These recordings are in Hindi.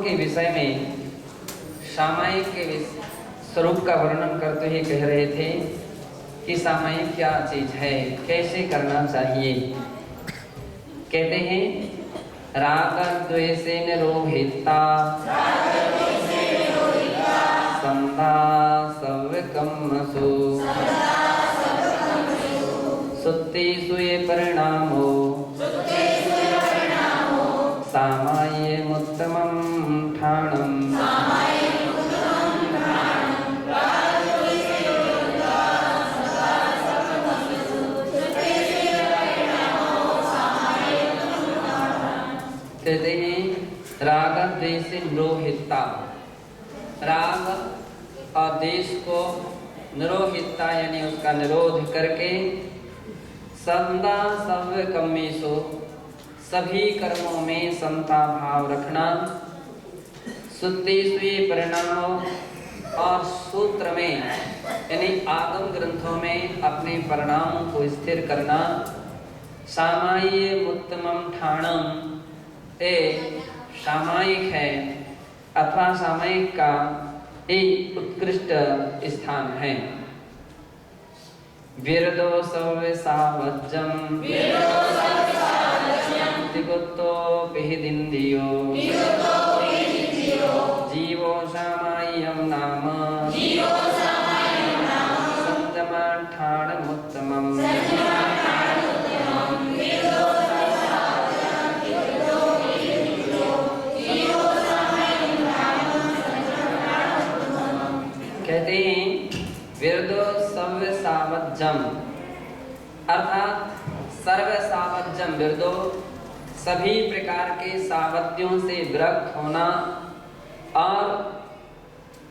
के विषय में सामायिक के स्वरूप का वर्णन करते हुए कह रहे थे कि सामायिक क्या चीज है, कैसे करना चाहिए। कहते हैं राग द्वेषेन रोहिता संधा सव्यकम्मसु सुत्तेषु ये परिणामो सामाय्यमुत्तमं ठाणम्। कहते हैं राग द्वेष निरोहिता, राग और द्वेष को निरोहिता यानी उसका निरोध करके संदा सव्य कम्मेषु सभी कर्मों में समता भाव रखना, सुत्तेषु परिणामों और सूत्र में यानी आगम ग्रंथों में अपने परिणामों को स्थिर करना, सामाय्यमुत्तमं ठाणम् सामायिक है अथवा सामायिक का एक उत्कृष्ट स्थान है। विरदो सव्य सावज्जम तिगुत्तो पिहिदिन्द्रियो जीवो सामाय्यं नाम संयमाठाणमुत्तमम्। कहते हैं विरदो सव्य सावज्जम अर्थात सर्व सावज्जम विरदो सभी प्रकार के सावध्यों से विरक्त होना और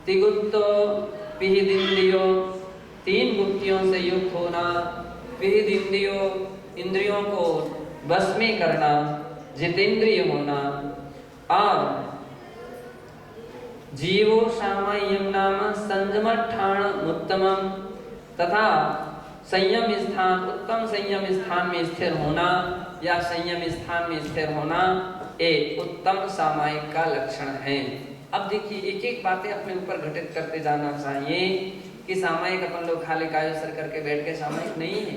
तिगुत्तो पिहिदिन्द्रियो तीन गुप्तियों से युक्त होना, पिहिदिन्द्रियो इंद्रियों को वश में करना, जितेंद्रिय होना और जीवो सामाय्यम नाम संयमठाणमुत्तमम् तथा संयम स्थान उत्तम संयम स्थान में स्थिर होना या संयम स्थान में स्थिर होना एक उत्तम सामायिक का लक्षण है। अब देखिए एक एक बातें अपने ऊपर घटित करते जाना चाहिए कि सामायिक अपन लोग खाली कायो सर करके बैठ के सामायिक नहीं है।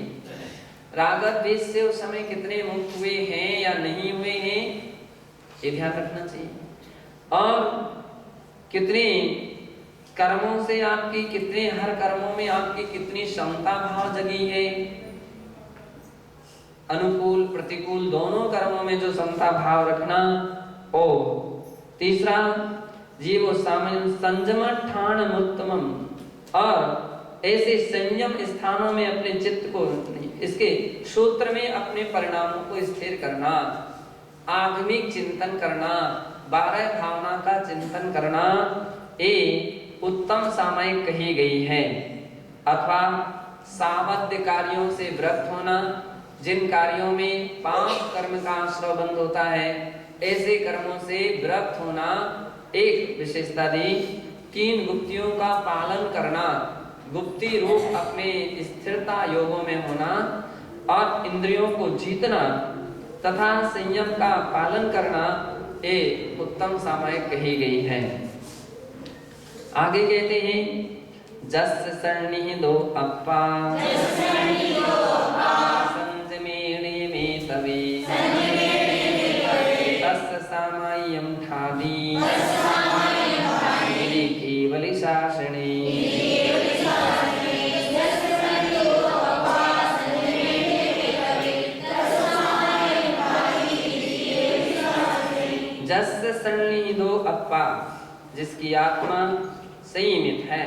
राग द्वेष से उस समय कितने मुक्त हुए हैं या नहीं हुए हैं ये ध्यान रखना चाहिए, और कितने कर्मों से आपकी कितने हर कर्मों में आपकी कितनी समता भाव जगी है, अनुकूल प्रतिकूल दोनों कर्मों में जो समता भाव रखना। और तीसरा जीवो संयमठाणमुत्तमम् और ऐसे संयम स्थानों में अपने चित्त को इसके सूत्र में अपने परिणामों को स्थिर करना, आगमिक चिंतन करना, 12 भावना का चिंतन करना ये उत्तम सामायिक कही गई है। अथवा सावध्य कार्यों से विरक्त होना, जिन कार्यों में 5 कर्म का आश्रय बंद होता है ऐसे कर्मों से विरक्त होना एक विशेषता दी। 3 गुप्तियों का पालन करना, गुप्ति रूप अपने स्थिरता योगों में होना और इंद्रियों को जीतना तथा संयम का पालन करना ये उत्तम सामायिक कही गई है। आगे कहते हैं जस सरणी दो अप्पा संजमेणे में तवे तस् सामाय्यम ठादी केवल शासने। जस सन्निहितो अप्पा जिसकी आत्मा संयमित है।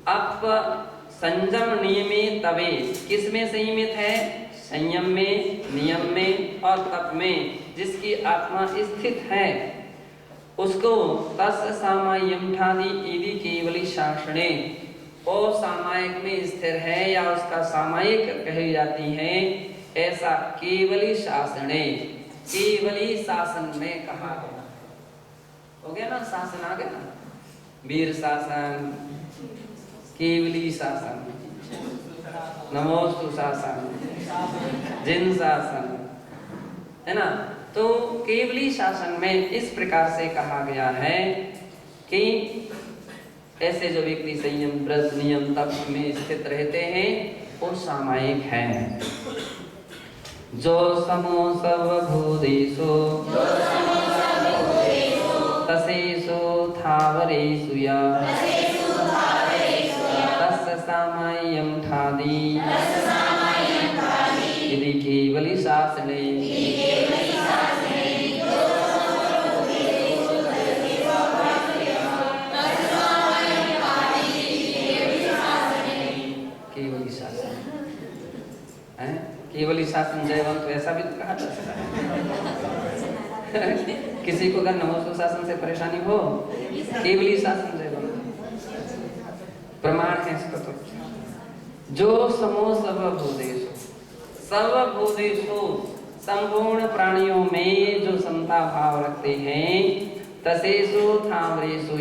अप संयम नियमे तवे किस में संयमित है? संयम में, नियम में और तप में जिसकी आत्मा स्थित है उसको तस् सामाय्यम ठादी इति केवली शासने ओ सामायिक में स्थिर है या उसका सामायिक कही जाती है ऐसा केवली शासने, केवली शासन में कहा गया। हो गया ना, शासन आ गया ना, वीर शासन, केवली शासन, नमोस्तु शासन, जिन शासन है ना, तो केवली शासन में इस प्रकार से कहा गया है कि ऐसे जो व्यक्ति संयम व्रत नियम तप में स्थित रहते हैं वो सामायिक हैं। जो समो सर्वभूतेषु तसेषु थावरेषु तस्य सामाय्यं ठादी यदि केवली शासने केवली शासन जयवंत, ऐसा भी तो कहा जा सकता है। किसी को अगर नमोस्तु शासन से परेशानी हो, केवली शासन जयवंत प्रमाण है इसका। तो जो समो सर्वभूतेषु संपूर्ण प्राणियों में जो समता भाव रखते हैं, तसेषु थावरेषु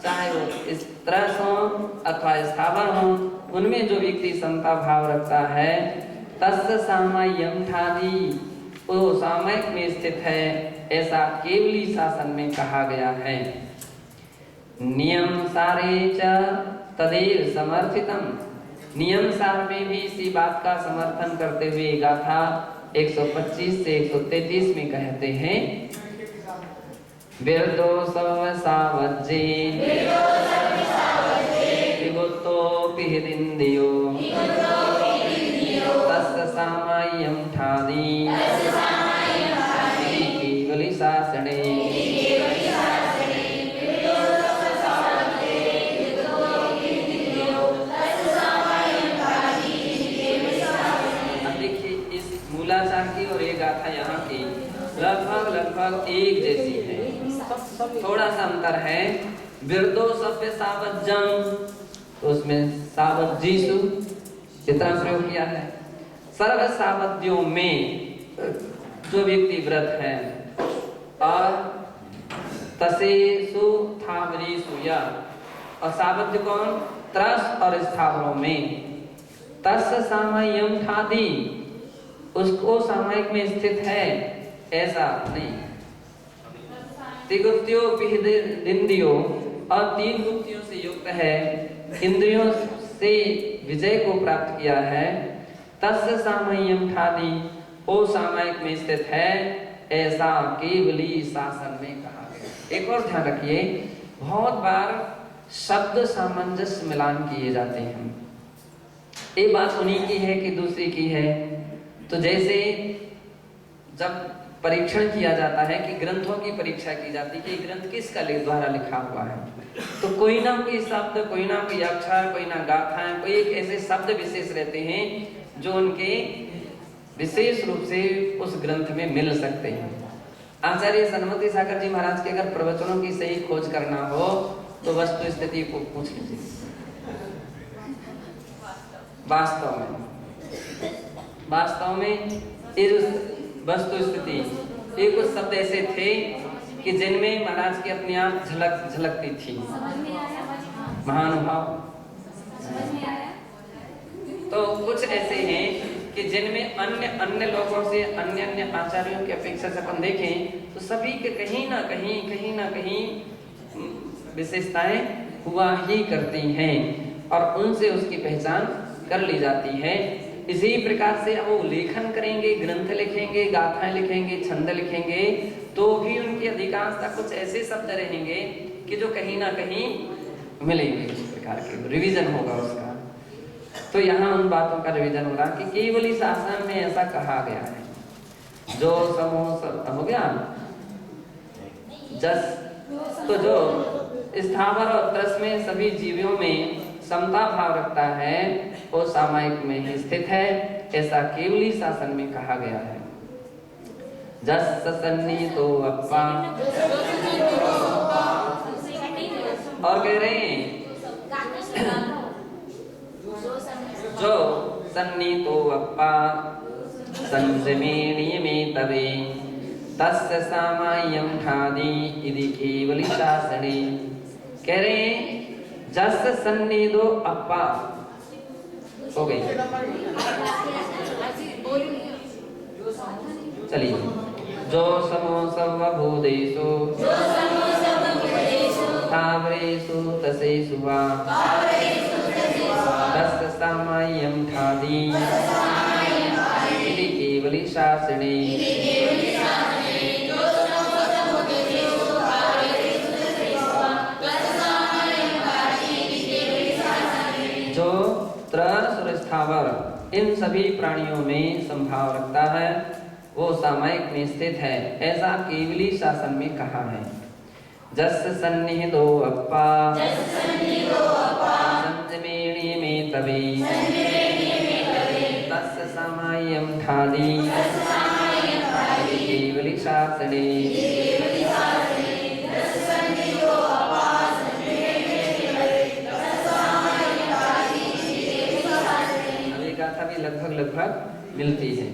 चाहे वो इस तरह हो अथवा स्थावर हो, उनमें जो व्यक्ति समता भाव रखता है, तस्य सामाय्यम ठादी वो सामयिक में स्थित है, ऐसा केवली शासन में कहा गया है। नियम सारे च तदेव समर्थितम, नियम सार में भी इसी बात का समर्थन करते हुए गाथा 125 से 133 में कहते हैं, विरदो सर्वसावज्जे विगुप्तोऽपि हृदिन्द्रियो तस्य सामाय्यं ठादी केवली शासने। अब देखिए इस मूलाचार की और ये गाथा यहाँ की लगभग एक जैसी है, थोड़ा सा अंतर है। विरदो सभ्य सावज्जं, तो उसमें सावज्जीसु इतना प्रयोग किया है। सर्व सावध्यों में जो व्यक्ति व्रत है, और तसेषु थावरेषु और सावध्य कौन, त्रस और स्थावरों में, तस्य सामाय्यम ठादी उसको सामायिक में स्थित है, ऐसा नहीं। त्रिगुप्त्यो इंद्रियो और 3 गुप्तियों से युक्त है, इंद्रियों से विजय को प्राप्त किया है, तस्य सामाय्यम ठादी वो सामायिक में स्थित है, ऐसा केवली शासन में कहा गया। एक और ध्यान रखिए, बहुत बार शब्द सामंजस्य मिलान किए जाते हैं। एक बात उन्हीं की है कि दूसरी की है। तो जैसे जब परीक्षण किया जाता है कि ग्रंथों की परीक्षा की जाती है कि ग्रंथ किसका द्वारा लिखा हुआ है, तो कोई ना कोई शब्द, कोई ना कोई अक्षर, कोई ना गाथाएं, कोई एक ऐसे शब्द विशेष रहते हैं जो उनके विशेष रूप से उस ग्रंथ में मिल सकते हैं। आचार्य सन्मति सागर जी महाराज के अगर प्रवचनों की सही खोज करना हो तो वस्तु स्थिति को पूछ लीजिए। वास्तव में इस वस्तु स्थिति ये कुछ शब्द ऐसे थे कि जिनमें महाराज की अपनी आंख झलकती थी। महानुभाव तो कुछ ऐसे हैं कि जिनमें अन्य लोगों से अन्य आचार्यों की अपेक्षा से अपन देखें तो सभी के कहीं ना कहीं विशेषताएं हुआ ही करती हैं और उनसे उसकी पहचान कर ली जाती है। इसी प्रकार से वो लेखन करेंगे, ग्रंथ लिखेंगे, गाथाएं लिखेंगे, छंद लिखेंगे, तो भी उनकी अधिकांशता कुछ ऐसे शब्द रहेंगे कि जो कहीं ना कहीं मिलेंगे, इस प्रकार के रिवीजन होगा उसका। तो यहाँ उन बातों का रिवीजन हो रहा कि केवली शासन में ऐसा कहा गया है। जो समूह हो गया जस, तो जो स्थावर और त्रस में सभी जीवियों में समता भाव रखता है वो सामायिक में ही स्थित है, ऐसा केवली शासन में कहा गया है। जस सन्नी तो अप्पा, और कह रहे हैं जो सन्नी तो अप्पा संजमेणीय में तवे तस्य सामाय्यम ठादी इति केवली शासने। कह रहे हैं जस सन्निधो अप्पा हो गई। चलिए जो समो सर्वभूतेषु स्थावरेषु तसेषु वा तस्य सामाय्यं ठादी इति केवली शासने जो तृण सुर स्थावर इन सभी प्राणियों में संभाव रखता है वो सामायिक में स्थित है, ऐसा केवली शासन में कहा है। जस सन्निहितो अप्पा संजमेणि में तवे तस्य सामाय्यं ठादी केवली शासने। अभी गाथा भी लगभग मिलती है।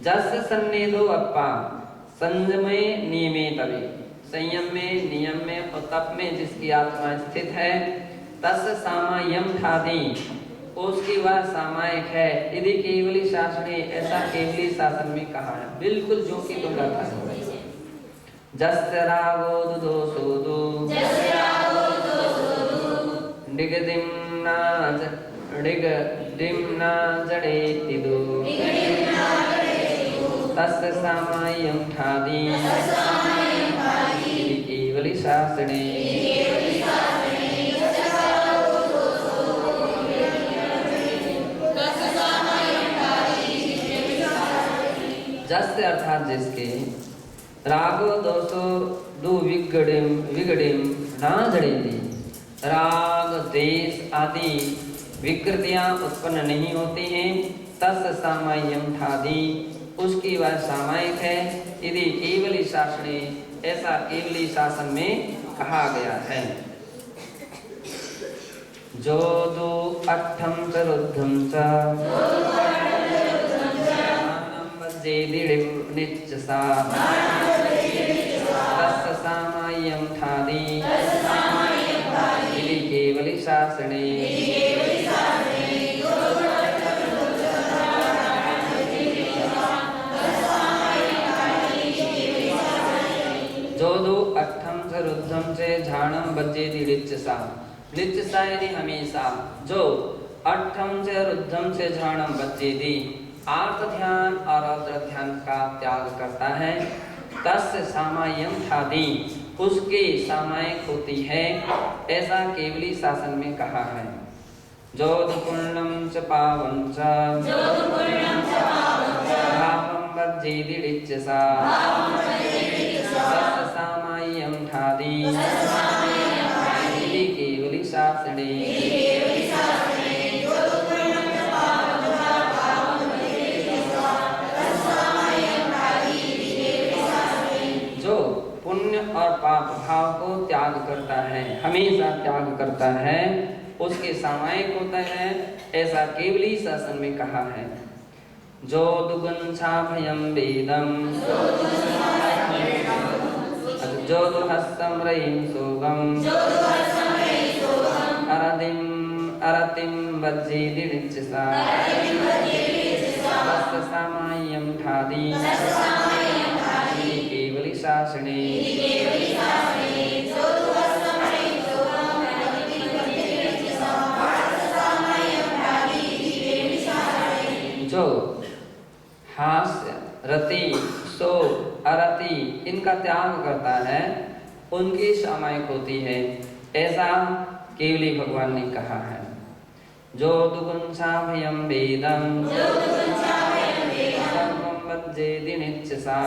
जस सन्निधो अप्पा संयमे नियमे तवे, संयम में नियम में और तप में जिसकी आत्मा स्थित है, तस सामाय्यम ठादी उसकी वह सामायिक है। यदि केवली शासने ऐसा केवली शासन में कहा है, बिल्कुल जो कि तुम गाथा है। जस रागो दुदो सोदो डिगदिम्ना जड़ेति दो तस्य सामाय्यं ठादी केवली शासने। जस अर्थात जिसके रागो दोषो दो विगड़िम ना जड़ेती, राग द्वेष आदि विकृतियां उत्पन्न नहीं होती हैं। तस् सामाय्यम ठादी उसकी वह सामायिक है। यदि केवली शासने ऐसा केवली शासन में कहा गया है। जो दो अट्ठम च रुद्धम च निच्चसा तस्य सामाय्यं ठादी इति केवली शासने। जो दो अट्ठम से रुद्धम से झाणम बज्जेति लिच्चसा, लिच्चसा यानी हमेशा, जो अट्ठम से रुद्धम से झाणम बज्जेति आर्त ध्यान और रौद्र ध्यान का त्याग करता है। तस्य सामाय्यम ठादी उसके सामायिक होती है, ऐसा केवली शासन में कहा है। जोधपूर्णम च पावं च भावं बज्जेति लिच्चसा तस्य सामाय्यं ठादी इति केवली शासने। जो पुण्य और पाप भाव को त्याग करता है, हमेशा त्याग करता है, उसके सामायिक होता है, ऐसा केवली शासन में कहा है। जो दुगुंसा भयम वेदम जो दुहस्सम रयिं सोगम अरतिम बज्जेति लिच्चसा तस्य सामाय्यं ठादी केवली शासने। जो हास्य रति सो अरति इनका त्याग करता है, उनकी सामायिक होती है, ऐसा केवली भगवान ने कहा है। जो दुगुंसा भयम वेदम सर्वं बज्जेति निच्चसा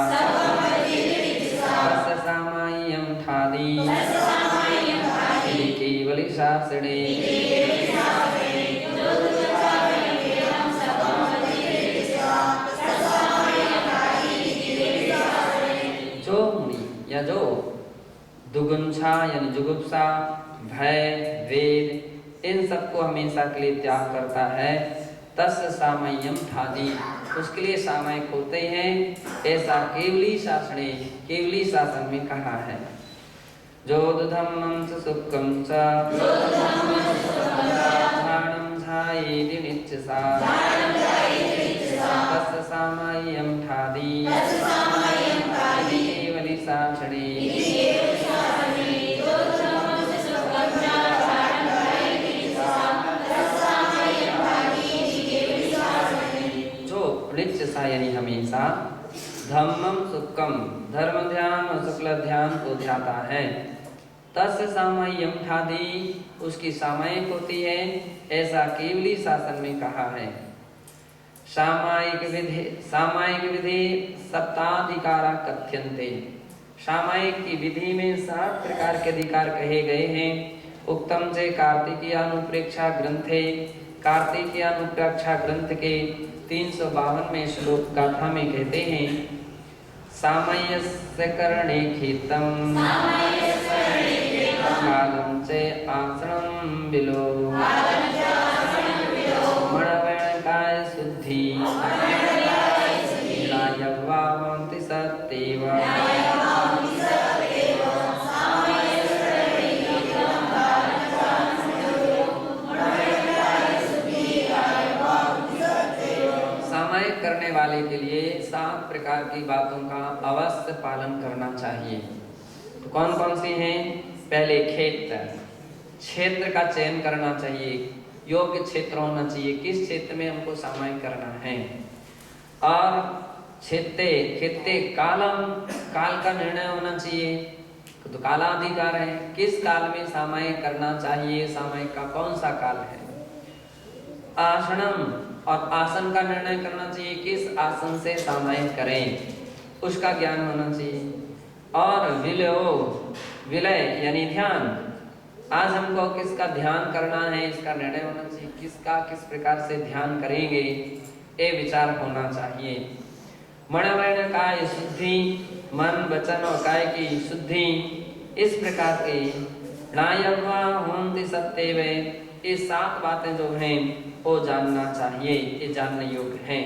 तस्य सामाय्यं ठादी इति केवली शासने। जो मुनि या जो दुगुंसा यानी जुगुप्सा भय वेद इन सबको हमेशा के लिए त्याग करता है, तस्य सामाय्यम ठादी उसके लिए सामायिक होते हैं, ऐसा केवली शासने केवली शासन में कहा है। जो धम्मं च सुखं च झाणं झायेति निच्चसा तस्य सामाय्यं ठादी धम्मम सुखम, धर्म ध्यान और शुक्ल ध्यान को ध्याता है। तस्य सामय्यम ठादी, उसकी सामयिक होती है, ऐसा केवली शासन में कहा है। सामायिक विधि सप्ताधिकारा कथ्यन्ते, सामायिक की विधि में 7 प्रकार के अधिकार कहे गए हैं। उक्तम से कार्तिकीयानुप्रेक्षा ग्रंथे, कार्तिकीयानुप्रेक्षा ग्रंथ के 352वें श्लोक गाथा में कहते हैं, सामयस्य करणे खेतम कालम से आसनम बिलो, मणवणकाय शुद्धि नायवावन्ति सत्येव। सामायिक करने वाले के लिए 7 प्रकार की बातों का अवश्य पालन करना चाहिए। तो कौन कौन सी हैं? पहले क्षेत्र का चयन करना चाहिए, योग्य क्षेत्र होना चाहिए, किस क्षेत्र में हमको सामायिक करना है। और खेते कालम, काल का निर्णय होना चाहिए, तो कालाधिकार है, किस काल में सामायिक करना चाहिए, सामायिक का कौन सा काल है। आसनम, और आसन का निर्णय करना चाहिए, किस आसन से सामायिक करें, उसका ज्ञान होना चाहिए। और विलय यानी ध्यान, आज हमको किसका ध्यान करना है, इसका निर्णय होना चाहिए, किसका किस प्रकार से ध्यान करेंगे, ये विचार होना चाहिए। मनवर्ण काय शुद्धि, मन वचन और काय की शुद्धि, इस प्रकार के नायवा होंति सत्येव, ये 7 बातें जो हैं वो जानना चाहिए, ये जानने योग्य हैं।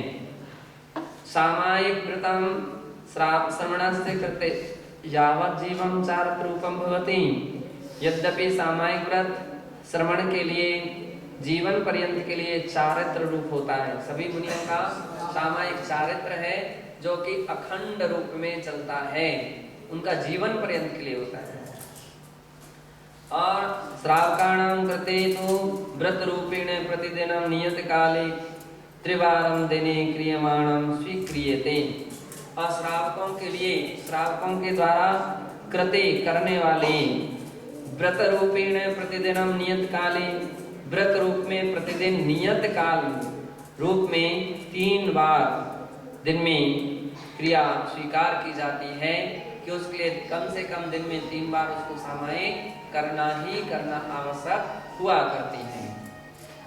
सामायिक व्रतम श्रवणस्य कृते यावत् जीवम चारित्र रूपम भवति, यद्यपि सामायिक व्रत श्रवण के लिए जीवन पर्यंत के लिए चारित्र रूप होता है। सभी मुनियों का सामायिक चारित्र है जो कि अखंड रूप में चलता है, उनका जीवन पर्यंत के लिए होता है। और श्रावकाणां कृते तो व्रत रूपेण प्रतिदिनं नियत काले त्रिवारं दिने क्रियमाणं स्वीक्रियते। और श्रावकों के लिए, श्रावकों के द्वारा कृते करने वाले व्रत रूपेण प्रतिदिनं नियत काले, व्रत रूप में प्रतिदिन नियत काल रूप में 3 बार दिन में क्रिया स्वीकार की जाती है कि उसके लिए कम से कम दिन में 3 बार उसको सामायिक करना ही करना आवश्यक हुआ करती है।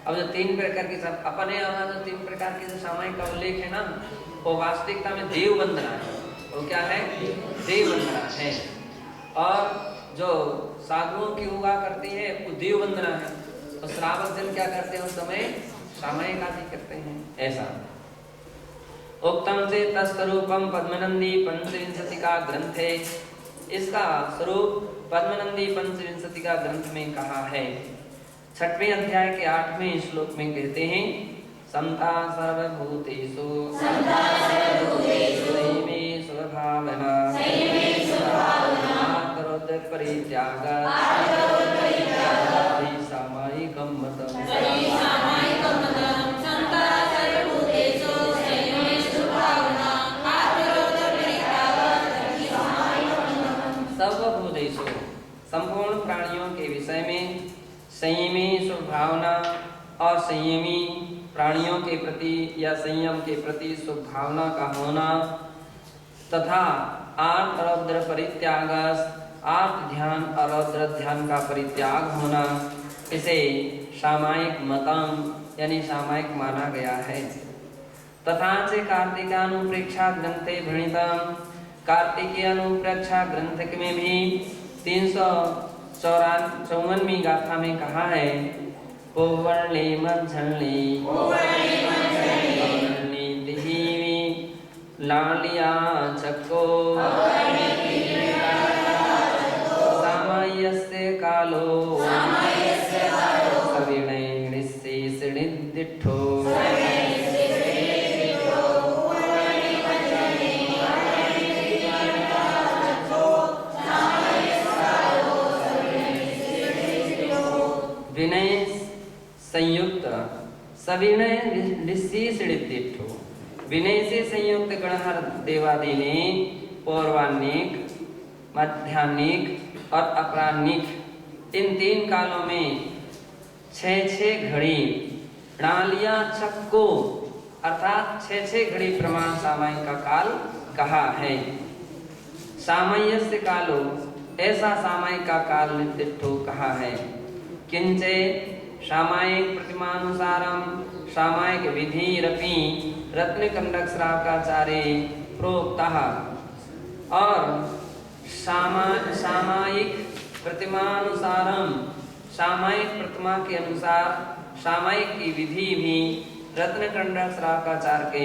अब जो 3 प्रकार की, सब अपने यहाँ जो 3 प्रकार की जो सामायिक का उल्लेख है ना, वो वास्तविकता में देव वंदना है। वो क्या है? देव वंदना है। और जो साधुओं की हुआ करती है वो देव वंदना है, और श्रावक जन क्या करते हैं उस समय? सामायिक आदि करते हैं। ऐसा उक्तम से तत्स्वरूपम पद्मनंदी पंचविंशतिका ग्रंथे, इसका स्वरूप पद्मनंदी पंचविंशतिका ग्रंथ में कहा है। 6वें अध्याय के 8वें श्लोक में कहते हैं, समता सर्वभूतेषु संयमे स्वभावना आत्मरोध परित्याग सामायिकं मतम्। सर्वभूतेषु, संपूर्ण प्राणियों के विषय में संयमी स्वभावना, और संयमी प्राणियों के प्रति या संयम के प्रति स्वभावना का होना, तथा आर्त रौद्र परित्याग, आर्त ध्यान और रौद्र ध्यान का परित्याग होना, इसे सामायिक मतम यानी सामायिक माना गया है। तथा से कार्तिकानुप्रेक्षा ग्रंथे भृणितम, कार्तिकीय अनुप्रेक्षा ग्रंथ में भी 354वीं गाथा में कहा है, पौवर्णे मध्याह्ने दिहिवी लालिया चक्को सामयस्य कालो सविनयनिश्शेषनिदिष्ठो। विनय संयुक्त सविनय निश्शेषनिदिष्ठो, विनय से संयुक्त गणहर देवादीने पौर्वान्निक, मध्याह्निक और अपराह्निक इन 3 कालों में 6-6 घड़ी प्रणालियां छक्को अर्थात 6-6 घड़ी प्रमाण सामायिक का काल कहा है। सामयस्य कालो ऐसा सामायिक का काल निर्दिष्टो कहा है। किंचे सामायिक प्रतिमानुसारम सामायिक विधिरपि रत्नकंडक श्रावकाचार्य प्रोक्तः और सामायिक प्रतिमानुसारम सामायिक प्रतिमा के अनुसार सामायिक की विधि भी रत्नकंडक श्रावकाचार्य के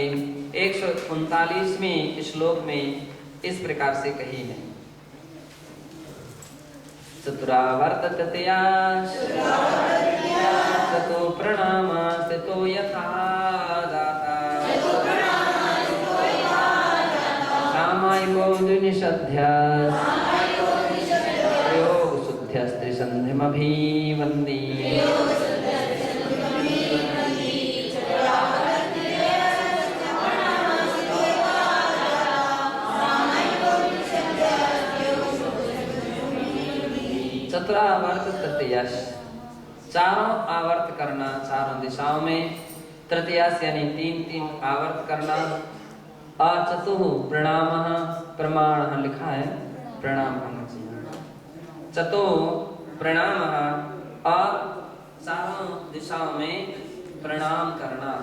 139वें श्लोक में इस प्रकार से कही है। चतुरावर्त तृतीया चतो प्रणाम स्थितो यथा जाता सामायिको द्विनिषध्यास् योग शुद्ध्यस्त्रि संध्यमभिवन्दी चतुरावर्त तृतीयास 4 आवर्त करना 4 दिशाओं में, तृतीयास यानी 3-3 आवर्त करना, और चतुः प्रणाम प्रमाण लिखा है प्रणाम होना चाहिए। चतु प्रणाम और 4 दिशाओं में प्रणाम करना।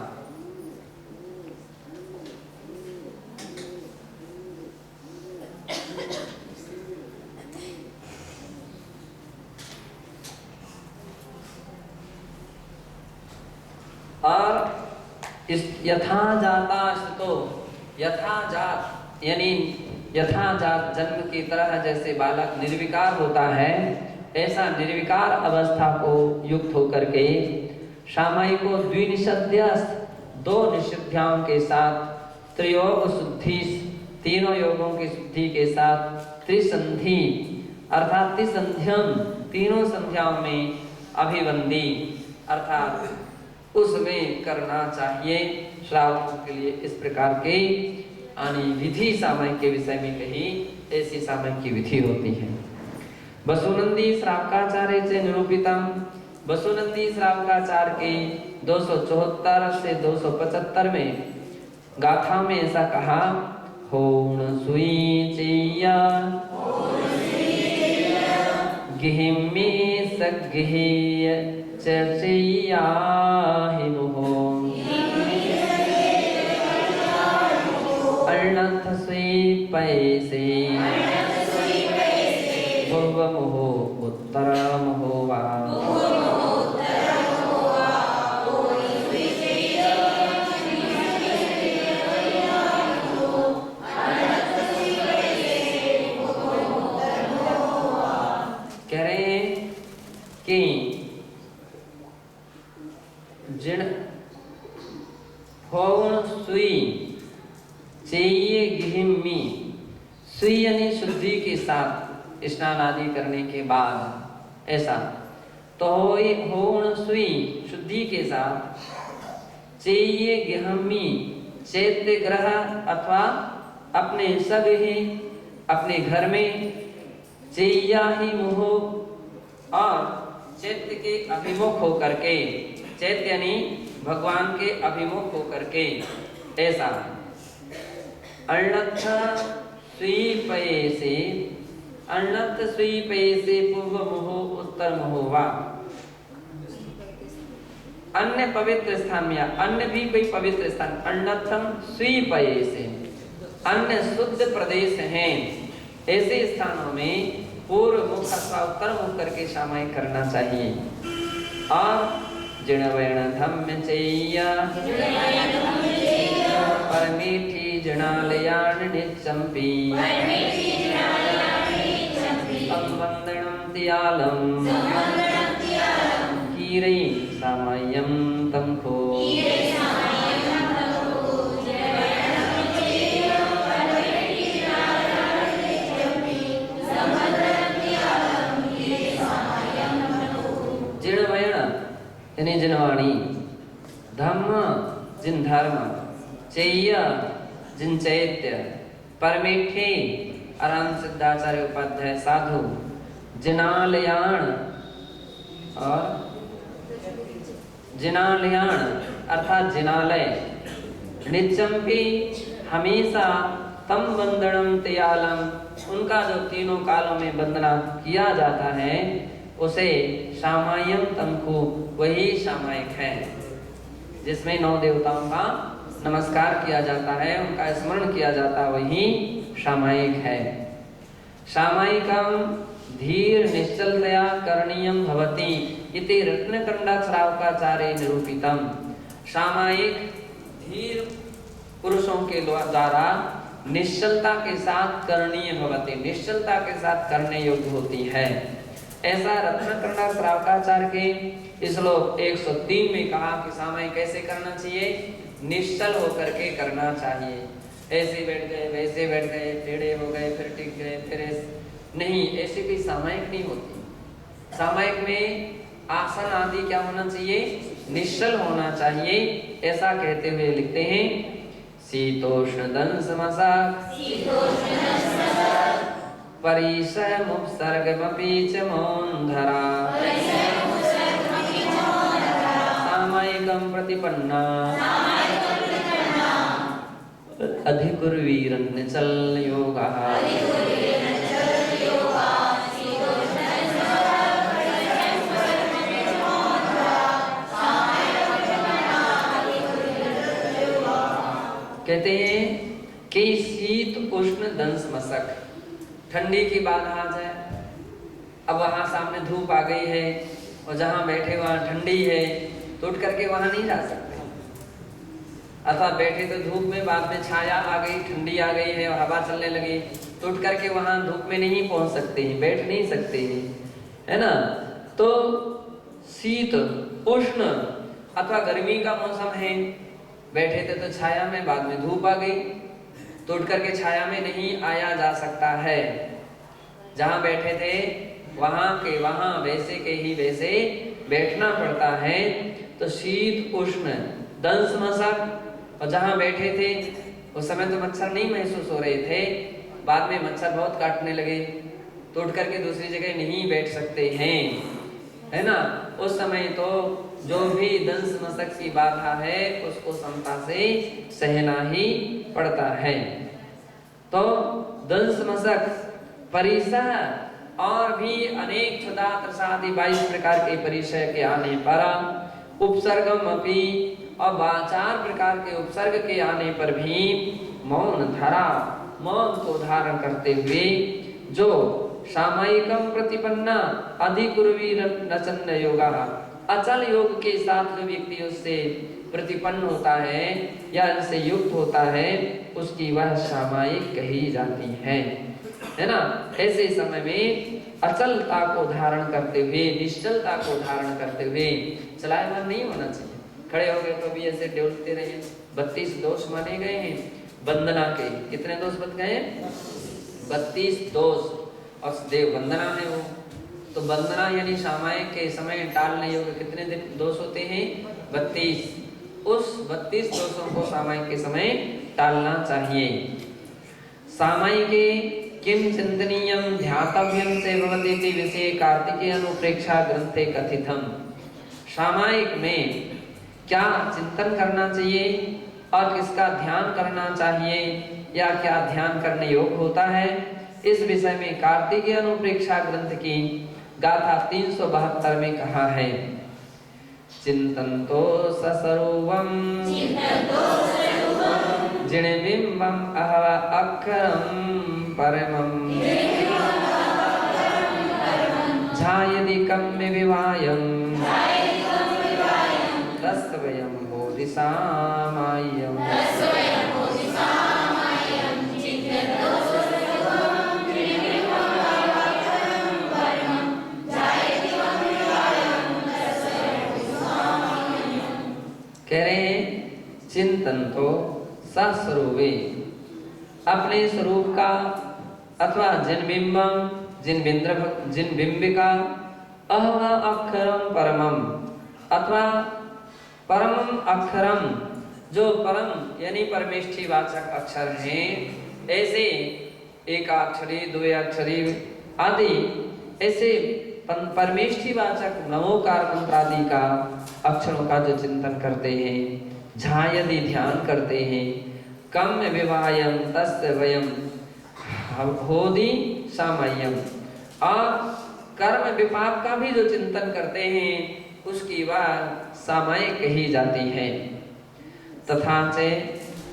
और इस यथाजाता तो यथाजात यानी यथाजात जन्म की तरह जैसे बालक निर्विकार होता है, ऐसा निर्विकार अवस्था को युक्त होकर के सामायिको द्विनिषध्यास् 2 निषिद्धाओं के साथ, त्रियोग शुद्धि 3 योगों की शुद्धि के साथ, त्रिसंधि अर्थात त्रिसंध्यम 3 संध्याओं में अभिवंदी अर्थात उसमें करना चाहिए श्रावकों के लिए। इस प्रकार के विधि सामायिक के विषय में कही, ऐसी सामायिक की विधि होती है। वसुनंदी श्रावकाचार्य से निरूपितम, वसुनंदी श्रावकाचार्य के 274 से 275 में गाथा में ऐसा कहा, होण सुई चैया गिहिमे सगिहेय चर्चैया हिमुहो अर्णथ सुई पैसे पूर्वमुहो उत्तरमुहो वा कह रहे हैं कि जिन होण सुई चाहिए गिहिमी, सुई यानी शुद्धि के साथ स्नान आदि करने के बाद, ऐसा तो होण सुई शुद्धि के साथ, चाहिए गिहमी चैत्य ग्रह अथवा अपने सब ही अपने घर में, चैया ही मुहो और चैत्य के अभिमुख होकर के, चैत्य यानी भगवान के अभिमुख होकर के, ऐसा अर्णथ स्वीपये से, अर्णथ स्वीपये से पूर्व मुहो उत्तर मुहो वा, अन्य पवित्र स्थान में, अन्य भी कोई पवित्र स्थान, अर्णथम स्वीपये से अन्य शुद्ध प्रदेश हैं, ऐसे स्थानों में पूर्व मुख अथवा उत्तर मुख करके सामायिक करना चाहिए। और जिणवैण धम्म चैया परमीठी जनालयान निचंपी संवंदनम त्यालम कीरै सामय्यम तंखो जिणवैण यानी जिनवाणी, धम्म जिन धर्म, चेय जिनचैत्य परमेठे आराम सिद्धाचार्य उपाध्याय साधु जिनालयाण और जिनालयाण अर्थात जिनालय नित्यम्पि हमेशा तम वंदनम त्यालम उनका जो तीनों कालों में वंदना किया जाता है उसे सामायम तमको वही सामायिक है जिसमें 9 देवताओं का नमस्कार किया जाता है उनका स्मरण किया जाता वही सामायिक है। सामायिकम धीर निश्चलतया करणीयम भवति इति रत्नकंडाक्षरावकाचार्य निरूपितम। सामायिक धीर पुरुषों के द्वारा निश्चलता के साथ करणीय भवति निश्चलता के साथ करने योग्य होती है। ऐसा रत्नकंडाक्षरावकाचार्य के श्लोक 103 में कहा कि सामायिक कैसे करना चाहिए, निश्चल होकर के करना चाहिए। ऐसे बैठ गए वैसे बैठ गए टेढ़े हो गए फिर टिक गए फिर नहीं, ऐसे कोई सामायिक नहीं होती। सामायिक में आसन आदि क्या होना चाहिए, निश्चल होना चाहिए। ऐसा कहते हुए लिखते हैं शीतोष्ण दंश मसाक परिसमुपसर्गमपि च मौनधरा सामायिकं प्रतिपन्ना अधिकुर्वीरन्यचल योगः। कहते हैं कि शीत उष्ण दंश मशक, ठंडी की बात आ जाए, अब वहां सामने धूप आ गई है और जहां बैठे वहां ठंडी है तो उठ करके वहां नहीं जा सकते, अथवा बैठे तो धूप में बाद में छाया आ गई ठंडी आ गई है और हवा चलने लगी तो उठ करके वहां धूप में नहीं पहुंच सकते हैं, बैठ नहीं सकते हैं, है ना। तो शीत उष्ण अथवा गर्मी का मौसम है, बैठे थे तो छाया में, बाद में धूप आ गई तो उठ करके छाया में नहीं आया जा सकता है। जहां बैठे थे वहां के वहां वैसे के ही वैसे बैठना पड़ता है। तो शीत उष्ण दंश मशक, और जहां बैठे थे उस समय तो मच्छर नहीं महसूस हो रहे थे, बाद में मच्छर बहुत काटने लगे तो उठ करके दूसरी जगह नहीं बैठ सकते हैं, है ना। उस समय तो जो भी दंश मशक की बाधा है उसको समता से सहना ही पड़ता है। तो दंश मशक परिसह और भी अनेक क्षुधा त्रसादि 22 प्रकार के परिचय के आने पर उपसर्गम अपि और 4 प्रकार के उपसर्ग के आने पर भी मौन धरा, मौन को धारण करते हुए जो सामायिकम प्रतिपन्ना अधिकुर्वी नचन योगा, अचल योग के साथ जो व्यक्ति उससे प्रतिपन्न होता है या इससे युक्त होता है उसकी वह सामायिक कही जाती है ना। ऐसे समय में अचलता को धारण करते हुए निश्चलता को धारण करते हुए चलायमान नहीं होना चाहिए। खड़े हो गए तो भी ऐसे डोलते रहे। 32 दोष माने गए हैं वंदना के। कितने दोष बन गए? 32 दोष। और देव वंदना है वो, तो वंदना यानी सामायिक के समय टालने योग्य कितने दिन दोष होते हैं? 32। उस 32 दोषों को सामायिक के समय टालना चाहिए। सामायिके किम चिंतनीयम ध्यातव्यम से भवति विषय कार्तिकेय अनुप्रेक्षा ग्रंथे कथितम। सामायिक में क्या चिंतन करना चाहिए और किसका ध्यान करना चाहिए या क्या ध्यान करने योग्य होता है, इस विषय में कार्तिकेय अनुप्रेक्षा ग्रंथ की गाथा 372 में कहा है। चिंतन्तो ससर्वम जिणबिंबम अहव अक्षरम परमम झायदि कम्य विवायम तस्वयं बोधिसामाय्यम। कह रहे हैं चिंतन तो सस्वरूपे, अपने स्वरूप का अथवा जिनबिंबम जिन बिंबिका अहम अक्षरम परमम अथवा परमम अक्षरम जो परम यानी परमेष्ठी वाचक अक्षर हैं, ऐसे एकाक्षरी, द्वयाक्षरी आदि ऐसे परमेष्ठी वाचक नमोकार मंत्र आदि का अक्षरों का जो चिंतन करते हैं, जहाँ यदि ध्यान करते हैं, कम विवायम तस्य वयम होदि सामय्यम, और कर्म विपाक का भी जो चिंतन करते हैं उसकी वह सामयिक कही जाती है। तथा च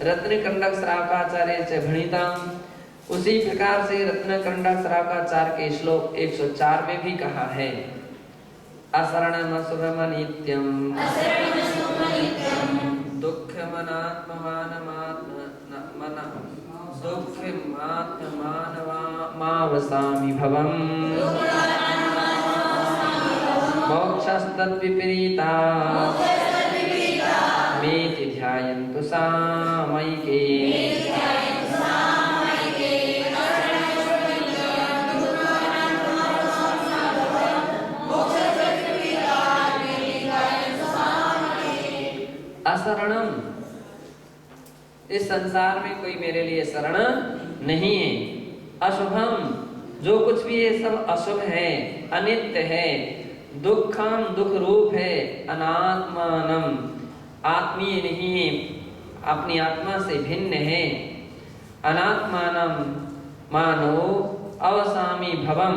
रत्नकंडक श्रावकाचार्य च भणितम्, उसी प्रकार से रत्नकंडक श्रावकाचार्य के श्लोक 104 में भी कहा है, असरणम असुभम नित्यम दुःखमात्ममानवास्मि भवम् मोक्षस्तद्विपरीता मेति ध्यायन्तु सामयिके। असरणम, इस संसार में कोई मेरे लिए शरण नहीं है। अशुभम, जो कुछ भी ये सब अशुभ है, अनित्य है। दुखम, दुख रूप है। अनात्मानम, आत्मीय नहीं है, अपनी आत्मा से भिन्न है। अनात्मानम मानो अवसामी भवम,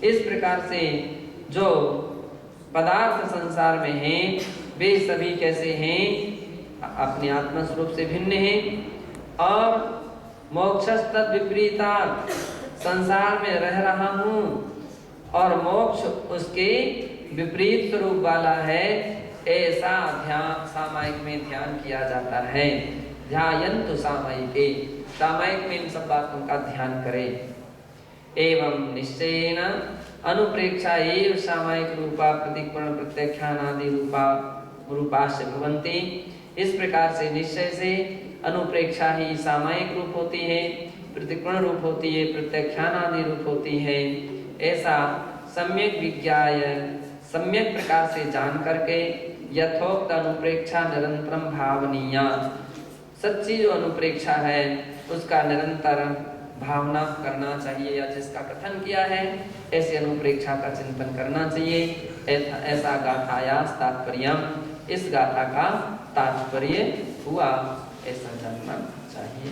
इस प्रकार से जो पदार्थ संसार में हैं वे सभी कैसे हैं, अपने आत्मा स्वरूप से भिन्न हैं। और मोक्षस्तद विपरीता, संसार में रह रहा हूँ और मोक्ष उसके विपरीत स्वरूप वाला है, ऐसा ध्यान सामायिक में ध्यान किया जाता है। ध्यायन्तु सामयिके, सामायिक में इन सब बातों का ध्यान करें। एवं निश्चयेन अनुप्रेक्षा एव सामायिक रूपा प्रतिकोण प्रत्याख्यानादि रूपाश्च भवन्ति, इस प्रकार से निश्चय से अनुप्रेक्षा ही सामायिक रूप होती है, प्रतिकोण रूप होती है, प्रत्याख्यान आदि रूप होती है। ऐसा सम्यक विज्ञाय, सम्यक प्रकार से जान करके यथोक्त अनुप्रेक्षा निरंतरम भावनीया, सच्ची जो अनुप्रेक्षा है उसका निरंतर भावना करना चाहिए, या जिसका कथन किया है ऐसे अनुप्रेक्षा का चिंतन करना चाहिए। ऐसा गाथायास तात्पर्यम, इस गाथा का तात्पर्य हुआ, ऐसा जानना चाहिए।